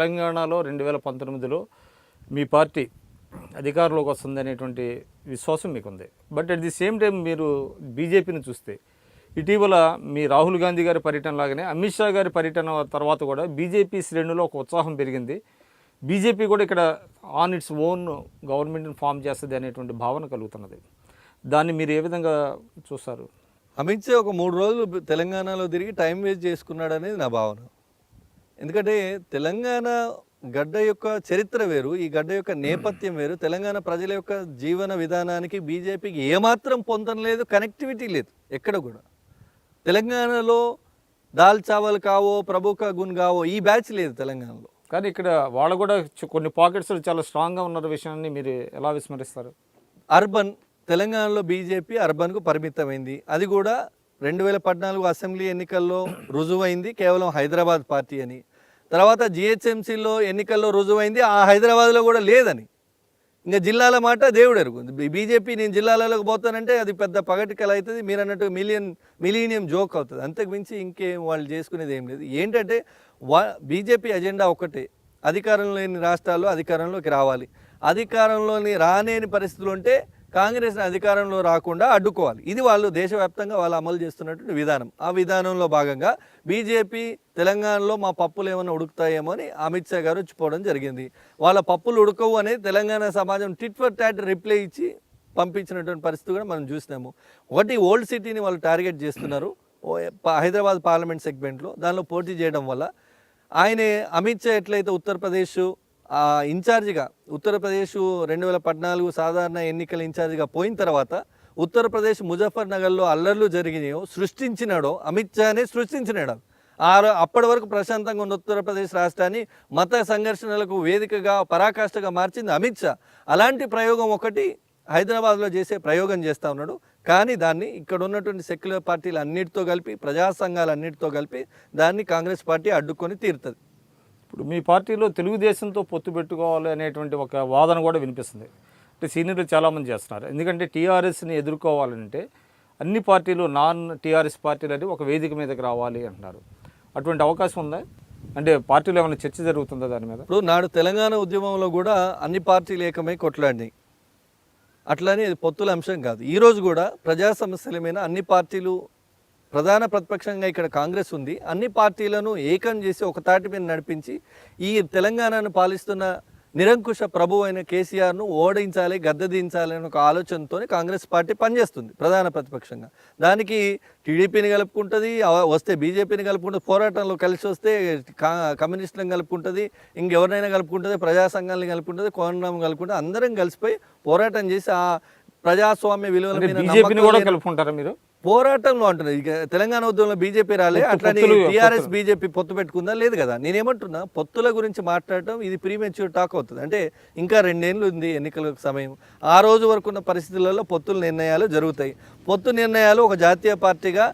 తెలంగాణలో 2019లో మీ పార్టీ అధికారంలోకి వస్తుంది అనేటువంటి విశ్వాసం మీకుంది. But at the same time మీరు బీజేపీని చూస్తే ఇటీవల మీ రాహుల్ గాంధీ గారి పర్యటన లాగానే అమిత్ షా గారి పర్యటన తర్వాత కూడా బీజేపీ శ్రేణులో ఒక ఉత్సాహం పెరిగింది. బీజేపీ కూడా ఇక్కడ ఆన్ ఇట్స్ ఓన్ గవర్నమెంట్ని ఫామ్ చేస్తుంది అనేటువంటి భావన కలుగుతున్నది. దాన్ని మీరు ఏ విధంగా చూస్తారు? అమిత్ షా ఒక 3 రోజులు తెలంగాణలో తిరిగి టైం వేస్ట్ చేసుకున్నాడు అనేది నా భావన. ఎందుకంటే తెలంగాణ గడ్డ యొక్క చరిత్ర వేరు, ఈ గడ్డ యొక్క నేపథ్యం వేరు. తెలంగాణ ప్రజల యొక్క జీవన విధానానికి బీజేపీకి ఏమాత్రం పొందడం లేదు, కనెక్టివిటీ లేదు ఎక్కడ కూడా. తెలంగాణలో దాల్ చావల్ కావో ప్రభు కా గున్ కావో ఈ బ్యాచ్ లేదు తెలంగాణలో. కానీ ఇక్కడ వాళ్ళు కూడా కొన్ని పాకెట్స్ చాలా స్ట్రాంగ్గా ఉన్న విషయాన్ని మీరు ఎలా విస్మరిస్తారు? అర్బన్ తెలంగాణలో బీజేపీ అర్బన్కు పరిమితమైంది. అది కూడా 2014 అసెంబ్లీ ఎన్నికల్లో రుజువైంది కేవలం హైదరాబాద్ పార్టీ అని. తర్వాత జిహెచ్ఎంసీలో ఎన్నికల్లో రుజువైంది ఆ హైదరాబాద్లో కూడా లేదని. ఇంకా జిల్లాల మాట దేవుడు ఎరుగుంది. బీజేపీ నేను జిల్లాలకు పోతానంటే అది పెద్ద పగటికలు అవుతుంది, మీరు అన్నట్టు మిలీనియం జోక్ అవుతుంది. అంతకు మించి ఇంకేం వాళ్ళు చేసుకునేది ఏం లేదు. ఏంటంటే బీజేపీ అజెండా ఒకటే, అధికారంలో లేని రాష్ట్రాల్లో అధికారంలోకి రావాలి. అధికారంలోని రానేని పరిస్థితులు ఉంటే కాంగ్రెస్ని అధికారంలో రాకుండా అడ్డుకోవాలి. ఇది వాళ్ళు దేశవ్యాప్తంగా వాళ్ళు అమలు చేస్తున్నటువంటి విధానం. ఆ విధానంలో భాగంగా బీజేపీ తెలంగాణలో మా పప్పులు ఏమైనా ఉడుకుతాయేమో అని అమిత్ షా గారు వచ్చిపోవడం జరిగింది. వాళ్ళ పప్పులు ఉడకవు అనేది తెలంగాణ సమాజం టిట్ ఫర్ టాట్ రిప్లై ఇచ్చి పంపించినటువంటి పరిస్థితి కూడా మనం చూసినాము. ఒకటి ఓల్డ్ సిటీని వాళ్ళు టార్గెట్ చేస్తున్నారు హైదరాబాద్ పార్లమెంట్ సెగ్మెంట్లో. దానిలో పోటీ చేయడం వల్ల ఆయనే అమిత్ షా ఎట్లయితే ఉత్తరప్రదేశ్ ఇన్ఛార్జిగా ఉత్తరప్రదేశ్ 2014 సాధారణ ఎన్నికల ఇన్ఛార్జిగా పోయిన తర్వాత ఉత్తరప్రదేశ్ ముజఫర్ నగర్లో అల్లర్లు జరిగినాయో సృష్టించినాడో అమిత్ షానే సృష్టించినాడు. అప్పటి వరకు ప్రశాంతంగా ఉన్న ఉత్తరప్రదేశ్ రాష్ట్రాన్ని మత సంఘర్షణలకు వేదికగా పరాకాష్ఠగా మార్చింది అమిత్ షా. అలాంటి ప్రయోగం ఒకటి హైదరాబాద్లో చేసే ప్రయోగం చేస్తూ ఉన్నాడు. కానీ దాన్ని ఇక్కడ ఉన్నటువంటి సెక్యులర్ పార్టీలు అన్నిటితో కలిపి ప్రజా సంఘాలు అన్నిటితో కలిపి దాన్ని కాంగ్రెస్ పార్టీ అడ్డుకొని తీరుతుంది. ఇప్పుడు మీ పార్టీలో తెలుగుదేశంతో పొత్తు పెట్టుకోవాలి అనేటువంటి ఒక వాదన కూడా వినిపిస్తుంది. అంటే సీనియర్లు చాలామంది చేస్తున్నారు. ఎందుకంటే టీఆర్ఎస్ని ఎదుర్కోవాలంటే అన్ని పార్టీలు నాన్ టీఆర్ఎస్ పార్టీలు అని ఒక వేదిక మీదకి రావాలి అంటున్నారు. అటువంటి అవకాశం ఉందా? అంటే పార్టీలో ఏమైనా చర్చ జరుగుతుందా దాని మీద? ఇప్పుడు నాడు తెలంగాణ ఉద్యమంలో కూడా అన్ని పార్టీలు ఏకమై కొట్లాడినాయి. అట్లని అది పొత్తుల అంశం కాదు. ఈరోజు కూడా ప్రజా సమస్యల మీద అన్ని పార్టీలు, ప్రధాన ప్రతిపక్షంగా ఇక్కడ కాంగ్రెస్ ఉంది, అన్ని పార్టీలను ఏకం చేసి ఒక తాటి మీద నడిపించి ఈ తెలంగాణను పాలిస్తున్న నిరంకుశ ప్రభు అయిన కేసీఆర్ను ఓడించాలి, గద్దెదించాలి అనే ఒక ఆలోచనతో కాంగ్రెస్ పార్టీ పనిచేస్తుంది ప్రధాన ప్రతిపక్షంగా. దానికి టీడీపీని కలుపుకుంటుంది, వస్తే బీజేపీని కలుపుకుంటుంది, పోరాటంలో కలిసి వస్తే కమ్యూనిస్టులను కలుపుకుంటుంది, ఇంకెవరినైనా కలుపుకుంటుంది, ప్రజా సంఘాలను కలుపుకుంటుంది, కోనరాము కలుపుకుంటుంది. అందరం కలిసిపోయి పోరాటం చేసి ఆ ప్రజాస్వామ్య విలువల మీద కలుపుకుంటారా మీరు? పోరాటంలో అంటున్నారు. ఇక తెలంగాణ ఉద్యమంలో బీజేపీ రాలే, అట్లానే టీఆర్ఎస్ బీజేపీ పొత్తు పెట్టుకుందా? లేదు కదా. నేనేమంటున్నా, పొత్తుల గురించి మాట్లాడటం ఇది ప్రీమెచ్యూర్ టాక్ అవుతుంది. అంటే ఇంకా 2 ఏళ్ళు ఉంది ఎన్నికల సమయం. ఆ రోజు వరకు ఉన్న పరిస్థితులలో పొత్తుల నిర్ణయాలు జరుగుతాయి. పొత్తు నిర్ణయాలు ఒక జాతీయ పార్టీగా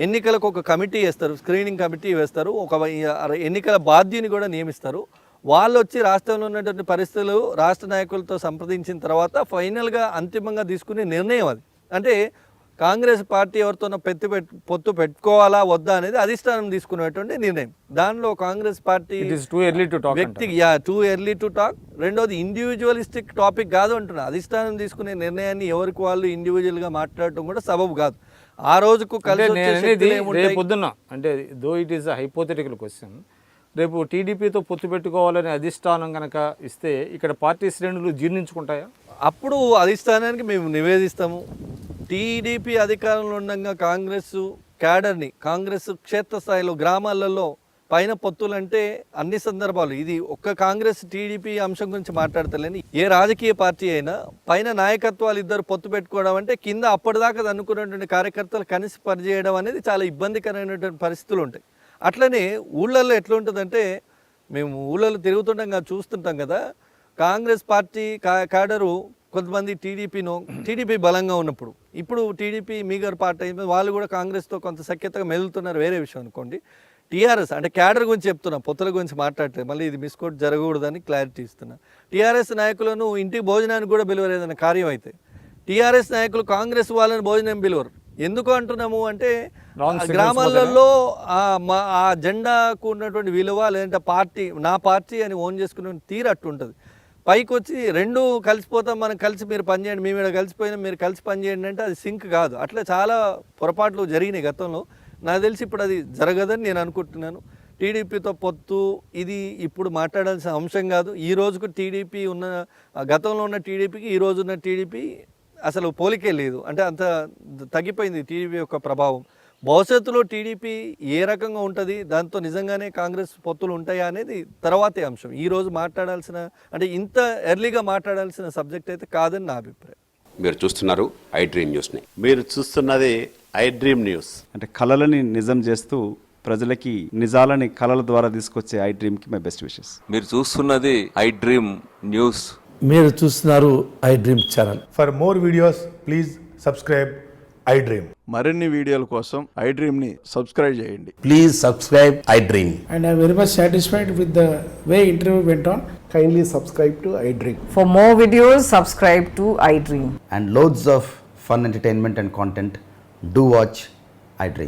ఎన్నికలకు ఒక కమిటీ వేస్తారు, స్క్రీనింగ్ కమిటీ వేస్తారు, ఒక ఎన్నికల బాధ్యుని కూడా నియమిస్తారు. వాళ్ళు వచ్చి రాష్ట్రంలో ఉన్నటువంటి పరిస్థితులు రాష్ట్ర నాయకులతో సంప్రదించిన తర్వాత ఫైనల్గా అంతిమంగా తీసుకునే నిర్ణయం అది. అంటే కాంగ్రెస్ పార్టీ ఎవరితో పొత్తు పెట్టుకోవాలా వద్దా అనేది అధిష్టానం తీసుకునేటువంటి నిర్ణయం. దానిలో కాంగ్రెస్ పార్టీ వ్యక్తికి టూ ఎర్లీ టు టాక్. రెండోది ఇండివిజువలిస్టిక్ టాపిక్ కాదు అంటున్నా. అధిష్టానం తీసుకునే నిర్ణయాన్ని ఎవరికి వాళ్ళు ఇండివిజువల్గా మాట్లాడటం కూడా సబబు కాదు. ఆ రోజుకు కలిసి పొద్దున్న అంటే though it is hypothetical question, రేపు టీడీపీతో పొత్తు పెట్టుకోవాలనే అధిష్టానం కనుక ఇస్తే ఇక్కడ పార్టీ శ్రేణులు జీర్ణించుకుంటాయా? అప్పుడు అధిష్టానానికి మేము నివేదిస్తాము. టీడీపీ అధికారంలో ఉండగా కాంగ్రెస్ క్యాడర్ని, కాంగ్రెస్ క్షేత్రస్థాయిలో గ్రామాలలో పైన పొత్తులంటే అన్ని సందర్భాలు, ఇది ఒక్క కాంగ్రెస్ టీడీపీ అంశం గురించి మాట్లాడతలేని ఏ రాజకీయ పార్టీ అయినా పైన నాయకత్వాలు ఇద్దరు పొత్తు పెట్టుకోవడం అంటే కింద అప్పటిదాకా అనుకున్నటువంటి కార్యకర్తలు కలిసి పనిచేయడం అనేది చాలా ఇబ్బందికరమైనటువంటి పరిస్థితులు ఉంటాయి. అట్లనే ఊళ్ళల్లో ఎట్లా ఉంటుందంటే, మేము ఊళ్ళలో తిరుగుతుంటాం చూస్తుంటాం కదా, కాంగ్రెస్ పార్టీ క్యాడరు కొంతమంది టీడీపీ బలంగా ఉన్నప్పుడు, ఇప్పుడు టీడీపీ మీగర్ పార్టీ అయిపోయి వాళ్ళు కూడా కాంగ్రెస్తో కొంత సఖ్యతగా మెదులుతున్నారు, వేరే విషయం అనుకోండి. టీఆర్ఎస్ అంటే క్యాడర్ గురించి చెప్తున్నా, పొత్తుల గురించి మాట్లాడలేదు, మళ్ళీ ఇది మిస్కోట్ జరగకూడదని క్లారిటీ ఇస్తున్నా. టీఆర్ఎస్ నాయకులను ఇంటికి భోజనానికి కూడా పిలవలేదన్న కార్యం అయితే టీఆర్ఎస్ నాయకులు కాంగ్రెస్ వాళ్ళని భోజనం పిలవరు. ఎందుకు అంటున్నాము అంటే Wrong signals గ్రామాలలో ఆ జెండాకు ఉన్నటువంటి విలువ, లేదంటే పార్టీ నా పార్టీ అని ఓన్ చేసుకునే తీరు అట్టు ఉంటుంది. పైకి వచ్చి రెండు కలిసిపోతాం, మనం కలిసి మీరు పనిచేయండి, మేము ఇక్కడ కలిసిపోయినా మీరు కలిసి పనిచేయండి అంటే అది సింక్ కాదు. అట్లా చాలా పొరపాట్లు జరిగినాయి గతంలో. నాకు తెలిసి ఇప్పుడు అది జరగదని నేను అనుకుంటున్నాను. టీడీపీతో పొత్తు ఇది ఇప్పుడు మాట్లాడాల్సిన అంశం కాదు. ఈ రోజుకు టీడీపీ ఉన్న గతంలో ఉన్న టీడీపీకి ఈ రోజు ఉన్న టీడీపీ అసలు పోలికే లేదు. అంటే అంత తగ్గిపోయింది టీడీపీ యొక్క ప్రభావం. భవిష్యత్తులో టీడీపీ ఏ రకంగా ఉంటుంది, దాంతో నిజంగానే కాంగ్రెస్ పొత్తులు ఉంటాయా అనేది తర్వాతే అంశం. ఈ రోజు మాట్లాడాల్సిన, అంటే ఇంత ఎర్లీగా మాట్లాడాల్సిన సబ్జెక్ట్ అయితే కాదని నా అభిప్రాయం. మీరు చూస్తున్నారు ఐ డ్రీమ్ న్యూస్ని. మీరు చూస్తున్నది ఐ డ్రీమ్ న్యూస్. అంటే కళలని నిజం చేస్తూ ప్రజలకి నిజాలని కళల ద్వారా తీసుకొచ్చే ఐ డ్రీమ్కి మై బెస్ట్ విషెస్. మీరు చూస్తున్నది ఐ డ్రీమ్ న్యూస్. మీరు చూస్తున్నారు I dream channel. For more videos, please subscribe iDream. మరిన్ని వీడియోల కోసం ఐ డ్రీమ్ని సబ్స్క్రైబ్ చేయండి. Please subscribe I dream. And I'm very much satisfied with the way interview went on. Kindly subscribe to iDream. For more videos, subscribe to iDream. and loads of fun entertainment and content. Do watch iDream.